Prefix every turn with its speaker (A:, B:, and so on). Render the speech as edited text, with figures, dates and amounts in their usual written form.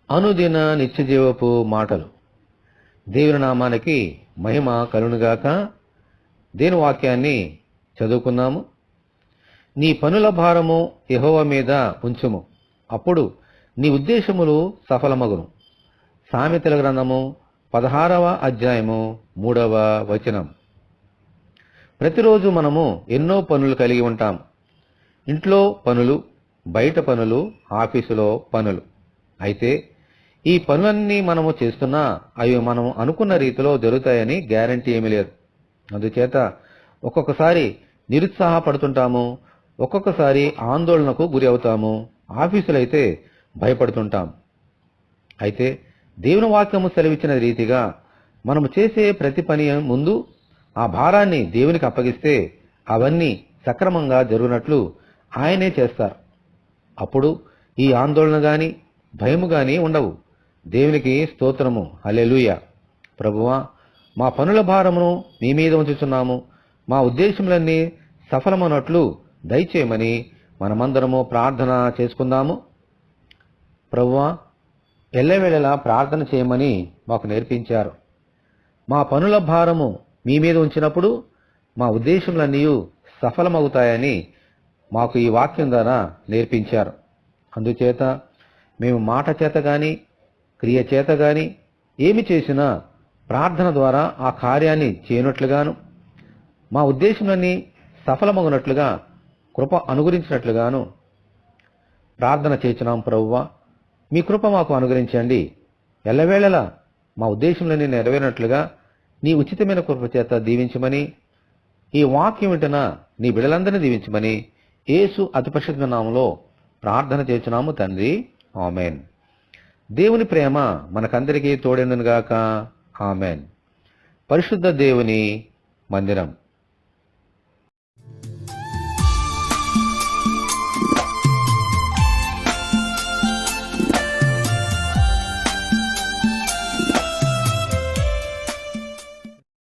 A: అనుదిన నిత్యజీవపు మాటలు. దేవుని నామానికి మహిమ కలుగునుగాక. దేని వాక్యాన్ని చదువుకుందాము. నీ పనుల భారము యెహోవా మీద ఉంచుము, అప్పుడు నీ ఉద్దేశములు సఫలమగును. సామెతల గ్రంథము 16వ అధ్యాయము 3వ వచనం. ప్రతిరోజు మనము ఎన్నో పనులు కలిగి ఉంటాం. ఇంట్లో పనులు, బయట పనులు, ఆఫీసులో పనులు. అయితే ఈ పనులన్నీ మనము చేస్తున్నా అవి మనం అనుకున్న రీతిలో జరుగుతాయని గ్యారంటీ ఏమీ లేదు. అందుచేత ఒక్కొక్కసారి నిరుత్సాహపడుతుంటాము, ఒక్కొక్కసారి ఆందోళనకు గురి అవుతాము, ఆఫీసులైతే భయపడుతుంటాం. అయితే దేవుని వాక్యము సెలవిచ్చిన రీతిగా మనము చేసే ప్రతి పని ముందు ఆ భారాన్ని దేవునికి అప్పగిస్తే అవన్నీ సక్రమంగా జరుగునట్లు ఆయనే చేస్తారు. అప్పుడు ఈ ఆందోళన గాని భయము గాని ఉండవు. దేవునికి స్తోత్రము. హల్లెలూయా. ప్రభువా, మా పనుల భారమును నీ మీద ఉంచుచున్నాము, మా ఉద్దేశములన్నీ సఫలమన్నట్లు దయచేయమని మనమందరము ప్రార్థన చేసుకుందాము. ప్రభువా, ఎల్లవేళలా ప్రార్థన చేయమని మాకు నేర్పించారు. మా పనుల భారము మీ మీద ఉంచినప్పుడు మా ఉద్దేశములన్నీ సఫలమవుతాయని మాకు ఈ వాక్యం ద్వారా నేర్పించారు. అందుచేత మేము మాట చేత గాని క్రియ చేత గాని ఏమి చేసినా ప్రార్థన ద్వారా ఆ కార్యాన్ని చేయనట్లుగాను, మా ఉద్దేశములన్నీ సఫలమగునట్లుగా కృప అనుగ్రహించినట్లుగాను ప్రార్థన చేస్తున్నాం. ప్రభువా, మీ కృప మాకు అనుగ్రహించండి. ఎల్లవేళలా మా ఉద్దేశములన్నీ నెరవేరినట్లుగా నీ ఉచితమైన కృప చేత దీవించమని, ఈ వాక్యం వింటున్న నీ బిడ్డలందరినీ దీవించమని యేసు అతి పరిశుద్ధ నామములో ప్రార్థన చేస్తున్నాము తండ్రి. ఆమెన్. దేవుని ప్రేమ మనకందరికీ తోడెండునుగాక. ఆమెన్. పరిశుద్ధ దేవుని మందిరం.